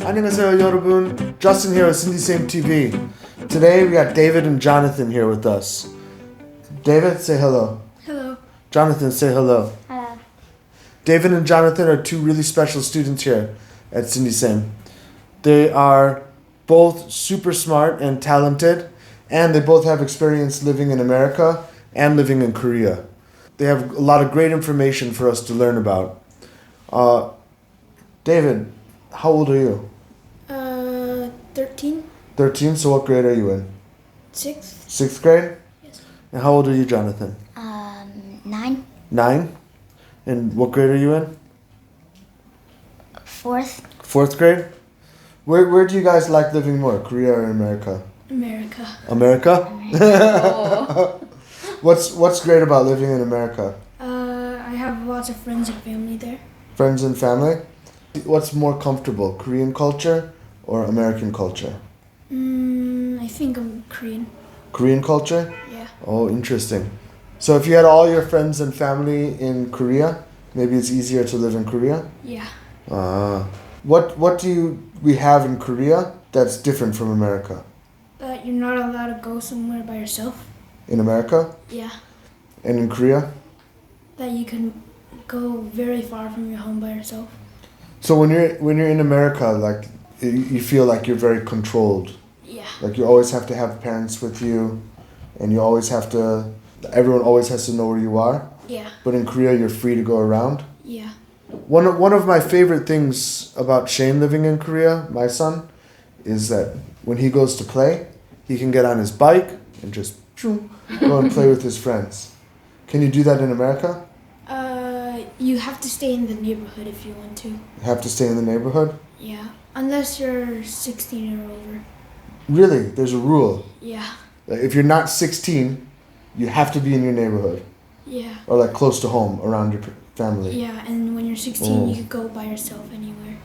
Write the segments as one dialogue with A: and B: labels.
A: 안녕하세요, 여러분. Justin here with 신디샘TV. Today we got David and Jonathan here with us. David, say hello.
B: Hello.
A: Jonathan, say hello.
B: Hello.
A: David and Jonathan are two really special students here at Sindisem. They are both super smart and talented, and they both have experience living in America and living in Korea. They have a lot of great information for us to learn about. David, how old are you?
B: 13.
A: 13, so what grade are you in?
B: 6th.
A: 6th grade?
B: Yes.
A: And how old are you, Jonathan?
B: 9.
A: 9? And what grade are you in?
B: 4th.
A: 4th grade? Where do you guys like living more, Korea or America?
B: America.
A: America?
B: Oh.
A: What's great about living in America?
B: I have lots of friends and family there.
A: Friends and family? What's more comfortable, Korean culture or American culture?
B: I think I'm Korean.
A: Korean culture?
B: Yeah.
A: Oh, interesting. So if you had all your friends and family in Korea, maybe it's easier to live in Korea?
B: Yeah.
A: What do we have in Korea that's different from America?
B: But you're not allowed to go somewhere by yourself.
A: In America?
B: Yeah.
A: And in Korea?
B: That you can go very far from your home by yourself.
A: So when you're in America, like you feel like you're very controlled.
B: Yeah.
A: Like you always have to have parents with you, and you always have to. Everyone always has to know where you are.
B: Yeah.
A: But in Korea, you're free to go around.
B: Yeah.
A: One of my favorite things about Shane living in Korea, my son, is that when he goes to play, he can get on his bike and just go and play with his friends. Can you do that in America?
B: You have to stay in the neighborhood if you want to.
A: You have to stay in the neighborhood?
B: Yeah. Unless you're 16 or older.
A: Really? There's a rule.
B: Yeah.
A: Like if you're not 16, you have to be in your neighborhood.
B: Yeah.
A: Or like close to home, around your family.
B: Yeah, and when you're 16, you can go by yourself anywhere.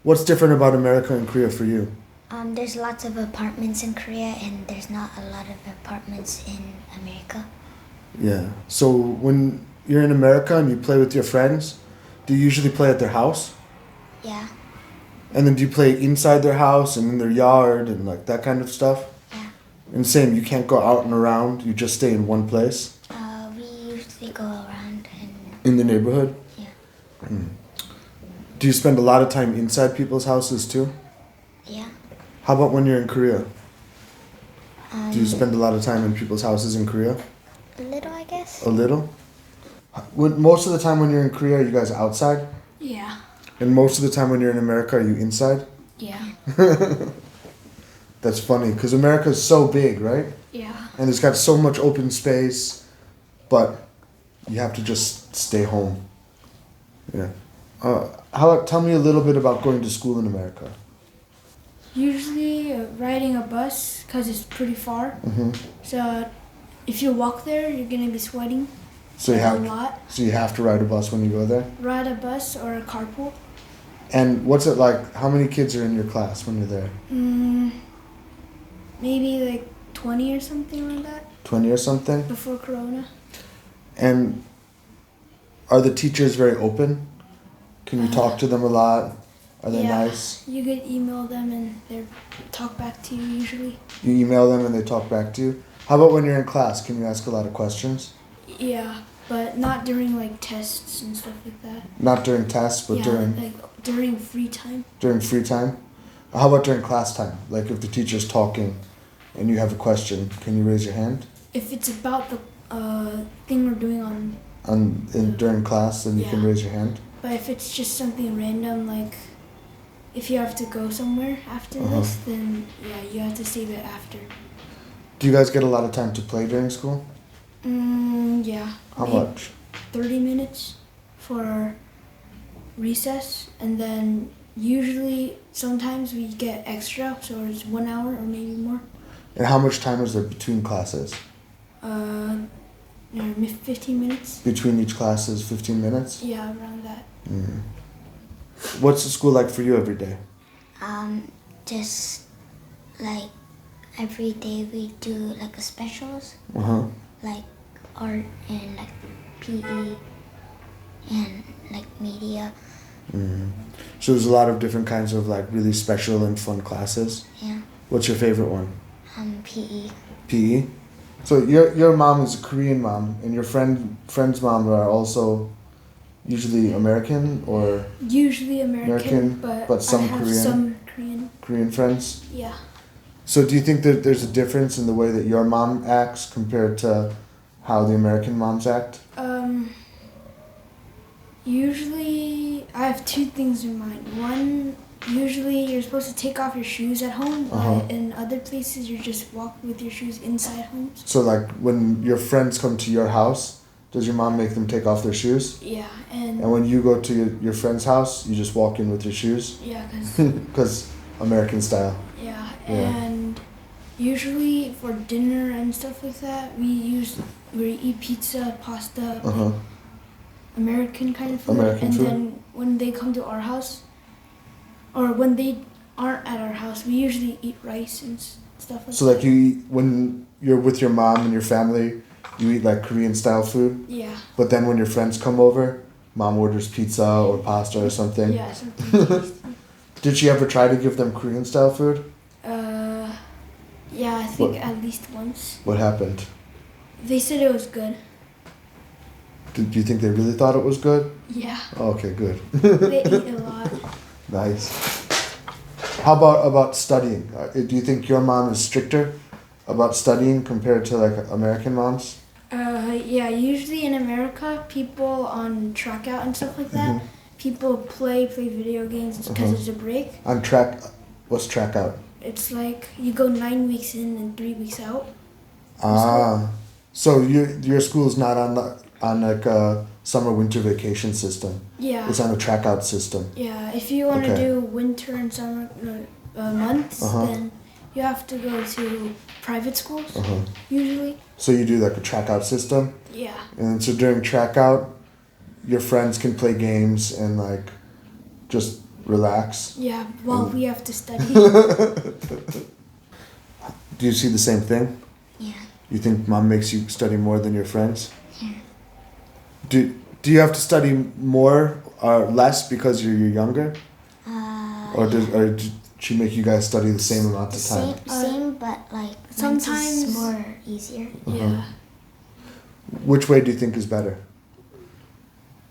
A: What's different about America and Korea for you?
C: There's lots of apartments in Korea and there's not a lot of apartments in America.
A: Yeah. So when you're in America and you play with your friends, do you usually play at their house?
C: Yeah.
A: And then do you play inside their house and in their yard and like that kind of stuff?
C: Yeah.
A: And same, you can't go out and around, you just stay in one place?
C: We usually go around and...
A: In the neighborhood?
C: Yeah.
A: Do you spend a lot of time inside people's houses too?
C: Yeah.
A: How about when you're in Korea? Do you spend a lot of time in people's houses in Korea?
C: A little, I guess.
A: A little? Most of the time when you're in Korea, are you guys outside?
B: Yeah.
A: And most of the time when you're in America, are you inside?
B: Yeah.
A: That's funny, because America is so big, right?
B: Yeah.
A: And it's got so much open space, but you have to just stay home. Yeah. Tell me a little bit about going to school in America.
B: Usually riding a bus because it's pretty far.
A: Mm-hmm.
B: So if you walk there, you're going to be sweating
A: So
B: a lot.
A: So you have to ride a bus when you go there?
B: Ride a bus or a carpool.
A: And what's it like? How many kids are in your class when you're there?
B: Maybe like 20 or something like that.
A: 20 or something?
B: Before Corona.
A: And are the teachers very open? Can you talk to them a lot? Are they nice?
B: You could email them and they'll talk back to you usually.
A: You email them and they talk back to you? How about when you're in class? Can you ask a lot of questions?
B: Yeah, but not during like tests and stuff like that.
A: Not during tests, but
B: during free time.
A: During free time? How about during class time? Like if the teacher's talking and you have a question, can you raise your hand?
B: If it's about the thing we're doing
A: during class, then you can raise your hand?
B: But if it's just something random, like if you have to go somewhere after this, then you have to save it after.
A: Do you guys get a lot of time to play during school?
B: Yeah.
A: How much?
B: 30 minutes for recess, and then usually sometimes we get extra, so it's 1 hour or maybe more.
A: And how much time is there between classes?
B: 15 minutes.
A: Between each class is 15 minutes?
B: Yeah, around that.
A: What's the school like for you every day?
C: Just like every day we do like a specials, like art and like PE and like media.
A: So there's a lot of different kinds of like really special and fun classes.
C: Yeah.
A: What's your favorite one?
C: PE.
A: PE. So your mom is a Korean mom, and your friend's mom are also usually American or
B: Usually American,
A: but some
B: I have
A: Korean?
B: some Korean.
A: Korean friends.
B: Yeah.
A: So do you think that there's a difference in the way that your mom acts compared to how the American moms act?
B: Usually I have two things in mind. One, usually you're supposed to take off your shoes at home.
A: Uh-huh.
B: In other places, you just walk with your shoes inside homes.
A: So like when your friends come to your house, does your mom make them take off their shoes?
B: Yeah, and
A: And when you go to your friend's house, you just walk in with your shoes?
B: yeah,
A: Because American style.
B: yeah,
A: Yeah.
B: and usually for dinner and stuff like that, we eat pizza, pasta,
A: Uh-huh.
B: American kind of food.
A: American
B: and
A: food.
B: then when they come to our house, or when they aren't at our house, we usually eat rice and stuff like
A: So
B: that.
A: like you eat, when you're with your mom and your family, you eat like Korean style food?
B: Yeah.
A: But then when your friends come over, mom orders pizza or pasta or something?
B: Yeah, something tasty.
A: Did she ever try to give them Korean style food?
B: Yeah, I think
A: What?
B: at least once.
A: What happened?
B: They said it was good.
A: Do you think they really thought it was good?
B: Yeah,
A: Okay, good.
B: they eat a lot.
A: Nice. How about studying? Do you think your mom is stricter about studying compared to like American moms?
B: Yeah, usually in America, people on track out and stuff like that, people play video games because it's a break.
A: On track, what's track out?
B: It's like you go 9 weeks in and 3 weeks out.
A: Ah, so your school's not on like a summer winter vacation system.
B: Yeah.
A: It's on a track out system.
B: Yeah, if you want to
A: Okay.
B: do winter and summer months,
A: Uh-huh.
B: then you have to go to private schools,
A: Uh-huh.
B: usually.
A: So you do like a track out system,
B: Yeah.
A: and so during track out, your friends can play games and like just relax.
B: Yeah, while we have to study.
A: Do you see the same thing?
C: Yeah.
A: You think mom makes you study more than your friends?
C: Yeah.
A: Do you have to study more or less because you're younger, or did she make you guys study the same amount of time?
C: Same, but like
B: sometimes-
C: it's more easier.
B: Yeah.
A: Which way do you think is better?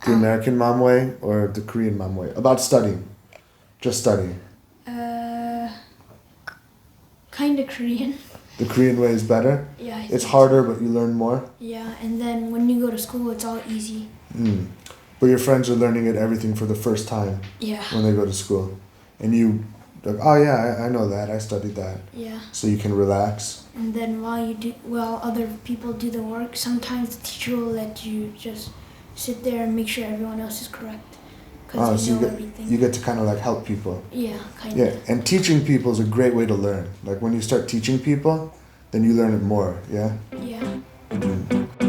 A: The American mom way or the Korean mom way? About studying. Just studying.
B: Kind of Korean.
A: The Korean way is better?
B: Yeah. I
A: It's
B: think
A: harder, but you learn more?
B: so. Yeah, and then when you go to school, it's all easy.
A: But your friends are learning everything for the first time
B: Yeah.
A: when they go to school. And you, like, oh yeah, I know that, I studied that.
B: Yeah.
A: So you can relax.
B: And then while other people do the work, sometimes the teacher will let you just sit there and make sure everyone else is correct. Because
A: So
B: they know everything.
A: you get to kind of like help people.
B: Yeah, kind
A: Yeah,
B: of.
A: and teaching people is a great way to learn. Like when you start teaching people, then you learn it more, yeah?
B: Yeah.